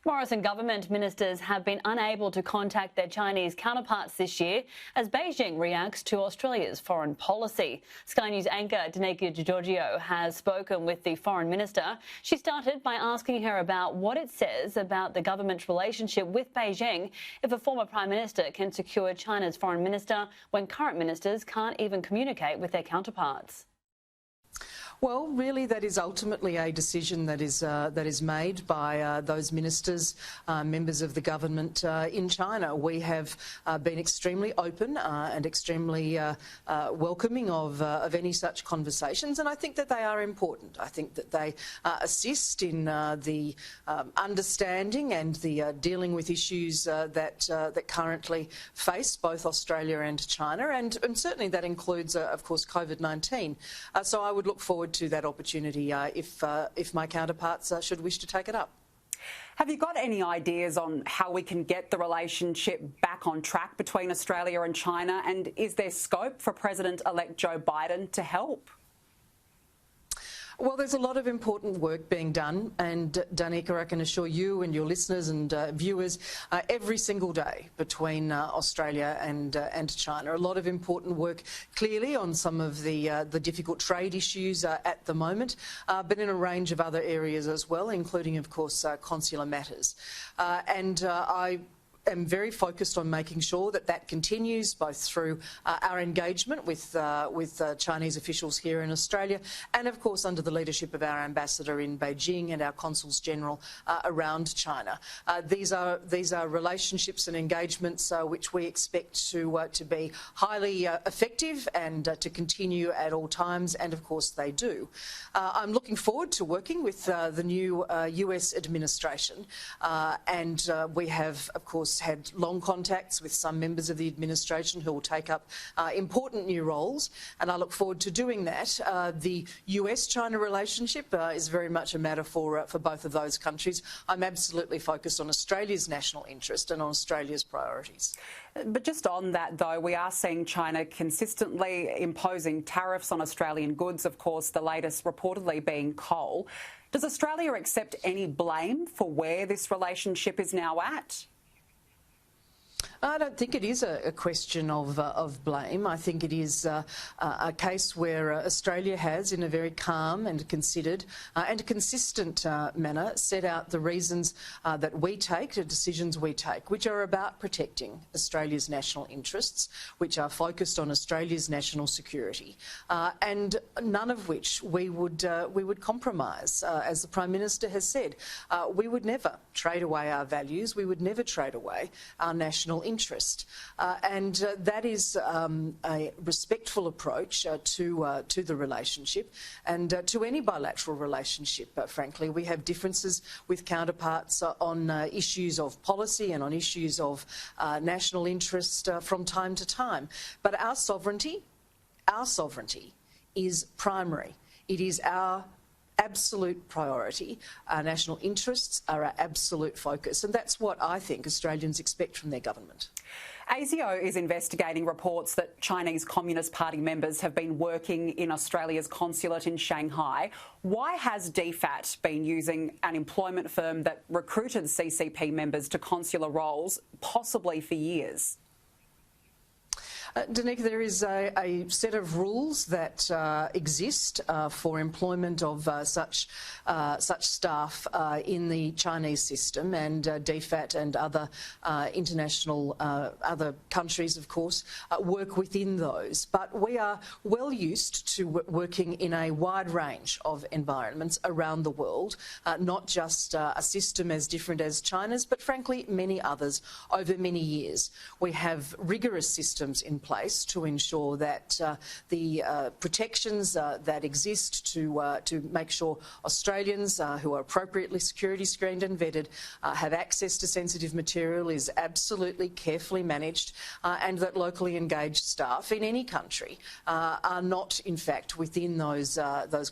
Morrison government ministers have been unable to contact their Chinese counterparts this year as Beijing reacts to Australia's foreign policy. Sky News anchor Danica Giorgio has spoken with the foreign minister. She started by asking her about what it says about the government's relationship with Beijing if a former prime minister can secure China's foreign minister when current ministers can't even communicate with their counterparts. Well, really, that is ultimately a decision that is made by those ministers, members of the government in China. We have been extremely open and extremely welcoming of any such conversations, and I think that they are important. I think that they assist in the understanding and the dealing with issues that currently face both Australia and China, and certainly that includes, of course, COVID-19. So I would look forward to that opportunity if my counterparts should wish to take it up. Have you got any ideas on how we can get the relationship back on track between Australia and China? And is there scope for President-elect Joe Biden to help? Well, there's a lot of important work being done, and Danica, I can assure you and your listeners and viewers, every single day between Australia and China. A lot of important work, clearly, on some of the difficult trade issues at the moment, but in a range of other areas as well, including, of course, consular matters. I am very focused on making sure that that continues, both through our engagement with Chinese officials here in Australia and, of course, under the leadership of our ambassador in Beijing and our consuls general around China. These are relationships and engagements which we expect to be highly effective and to continue at all times, and, of course, they do. I'm looking forward to working with the new US administration, and we have, of course, had long contacts with some members of the administration who will take up important new roles, and I look forward to doing that. The US-China relationship is very much a matter for both of those countries. I'm absolutely focused on Australia's national interest and on Australia's priorities. But just on that, though, we are seeing China consistently imposing tariffs on Australian goods, of course, the latest reportedly being coal. Does Australia accept any blame for where this relationship is now at? I don't think it is a question of blame. I think it is a case where Australia has, in a very calm and considered and consistent manner, set out the reasons that we take, the decisions we take, which are about protecting Australia's national interests, which are focused on Australia's national security, and none of which we would compromise. As the Prime Minister has said, we would never trade away our values. We would never trade away our national interest, and that is a respectful approach to the relationship and to any bilateral relationship. Frankly, we have differences with counterparts on issues of policy and on issues of national interest from time to time. But our sovereignty is primary. It is our absolute priority. Our national interests are our absolute focus, and that's what I think Australians expect from their government. ASIO is investigating reports that Chinese Communist Party members have been working in Australia's consulate in Shanghai. Why has DFAT been using an employment firm that recruited CCP members to consular roles, possibly for years? Danica, there is a set of rules that exist for employment of such staff in the Chinese system, and DFAT and other international other countries, of course, work within those. But we are well used to working in a wide range of environments around the world, not just a system as different as China's, but frankly many others over many years. We have rigorous systems in place to ensure that the protections that exist to make sure Australians who are appropriately security screened and vetted have access to sensitive material is absolutely carefully managed, and that locally engaged staff in any country are not, in fact, within those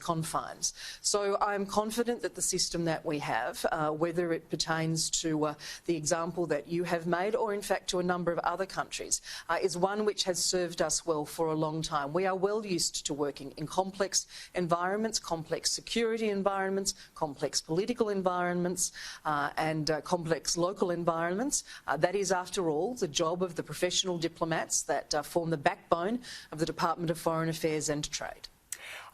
confines. So I'm confident that the system that we have, whether it pertains to the example that you have made or, in fact, to a number of other countries, is one which which has served us well for a long time. We are well used to working in complex environments, complex security environments, complex political environments and complex local environments. That is, after all, the job of the professional diplomats that form the backbone of the Department of Foreign Affairs and Trade.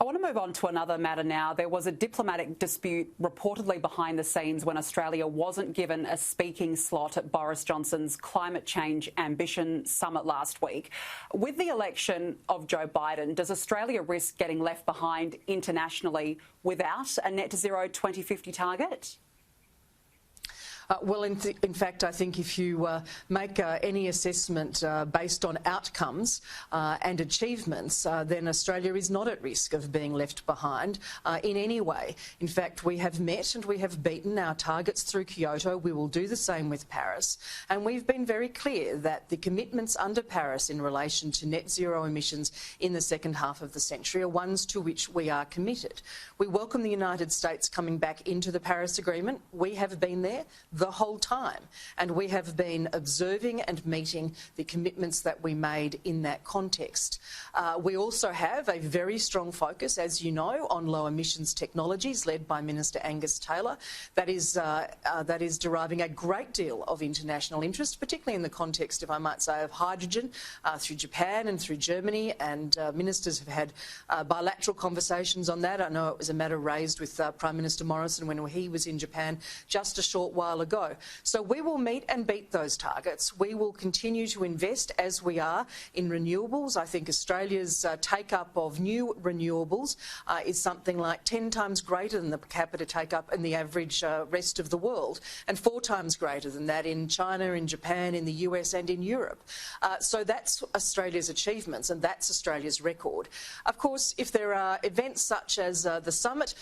I want to move on to another matter now. There was a diplomatic dispute reportedly behind the scenes when Australia wasn't given a speaking slot at Boris Johnson's Climate Change Ambition Summit last week. With the election of Joe Biden, does Australia risk getting left behind internationally without a net zero 2050 target? Well, in fact, I think if you make any assessment based on outcomes and achievements, then Australia is not at risk of being left behind in any way. In fact, we have met and we have beaten our targets through Kyoto. We will do the same with Paris. And we've been very clear that the commitments under Paris in relation to net zero emissions in the second half of the century are ones to which we are committed. We welcome the United States coming back into the Paris Agreement. We have been there the whole time, and we have been observing and meeting the commitments that we made in that context. We also have a very strong focus, as you know, on low emissions technologies led by Minister Angus Taylor. That is deriving a great deal of international interest, particularly in the context, if I might say, of hydrogen through Japan and through Germany, and ministers have had bilateral conversations on that. I know it was a matter raised with Prime Minister Morrison when he was in Japan just a short while ago. So we will meet and beat those targets. We will continue to invest, as we are, in renewables. I think Australia's take-up of new renewables is something like 10 times greater than the per capita take-up in the average rest of the world, and 4 times greater than that in China, in Japan, in the US and in Europe. So that's Australia's achievements, and that's Australia's record. Of course, if there are events such as the summit,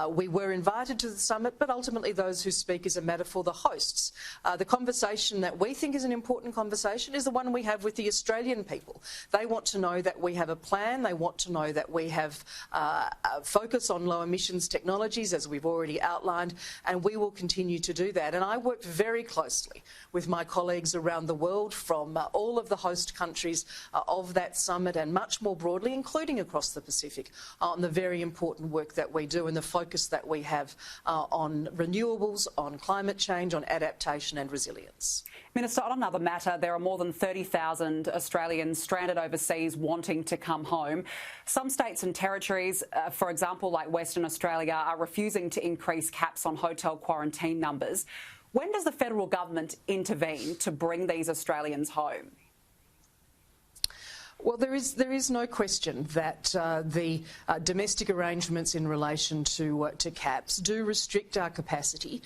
we were invited to the summit, but ultimately those who speak is a matter for the hosts. The conversation that we think is an important conversation is the one we have with the Australian people. They want to know that we have a plan. They want to know that we have a focus on low emissions technologies, as we've already outlined, and we will continue to do that. And I work very closely with my colleagues around the world from all of the host countries of that summit and much more broadly, including across the Pacific, on the very important work that we do and the focus that we have on renewables, on climate change, on adaptation and resilience. Minister, on another matter, there are more than 30,000 Australians stranded overseas wanting to come home. Some states and territories, for example, like Western Australia, are refusing to increase caps on hotel quarantine numbers. When does the federal government intervene to bring these Australians home? Well, there is no question that the domestic arrangements in relation to caps do restrict our capacity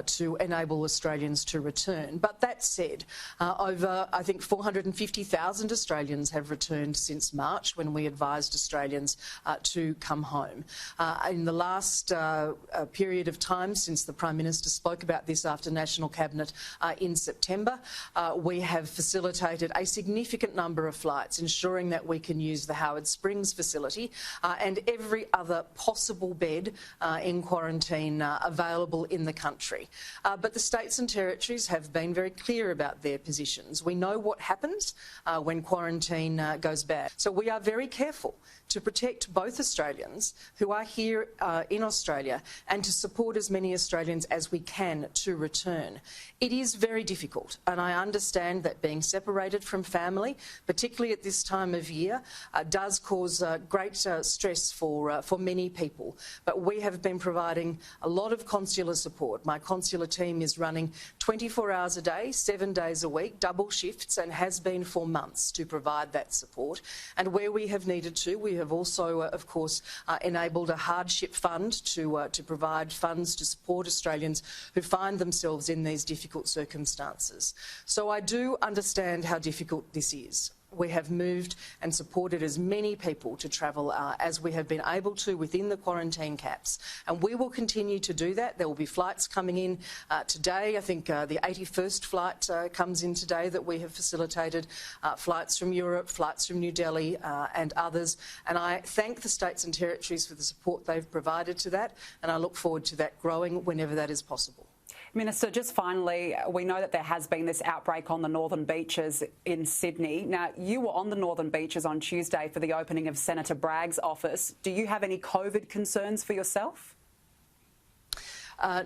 to enable Australians to return. But that said, over, I think, 450,000 Australians have returned since March, when we advised Australians to come home. In the last period of time since the Prime Minister spoke about this after National Cabinet in September, we have facilitated a significant number of flights, ensuring that we can use the Howard Springs facility and every other possible bed in quarantine available in the country. But the states and territories have been very clear about their positions. We know what happens when quarantine goes bad. So we are very careful to protect both Australians who are here in Australia and to support as many Australians as we can to return. It is very difficult, and I understand that being separated from family, particularly at this time of year, does cause great stress for many people. But we have been providing a lot of consular support. My consular team is running 24 hours a day, 7 days a week, double shifts, and has been for months to provide that support. And where we have needed to, we have also, of course, enabled a hardship fund to provide funds to support Australians who find themselves in these difficult circumstances. So I do understand how difficult this is. We have moved and supported as many people to travel as we have been able to within the quarantine caps, and we will continue to do that. There will be flights coming in today. I think the 81st flight comes in today that we have facilitated, flights from Europe, flights from New Delhi and others, and I thank the states and territories for the support they've provided to that, and I look forward to that growing whenever that is possible. Minister, just finally, we know that there has been this outbreak on the northern beaches in Sydney. Now, you were on the northern beaches on Tuesday for the opening of Senator Bragg's office. Do you have any COVID concerns for yourself?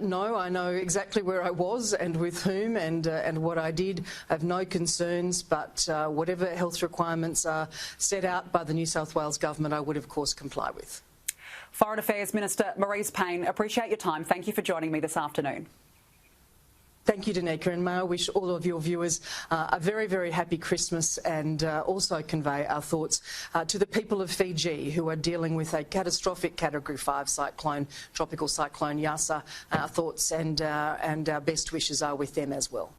No, I know exactly where I was and with whom and what I did. I have no concerns, but whatever health requirements are set out by the New South Wales Government, I would, of course, comply with. Foreign Affairs Minister Marise Payne, appreciate your time. Thank you for joining me this afternoon. Thank you, Danica, and may I wish all of your viewers a very, very happy Christmas, and also convey our thoughts to the people of Fiji who are dealing with a catastrophic Category 5 cyclone, tropical cyclone Yasa. Our thoughts and our best wishes are with them as well.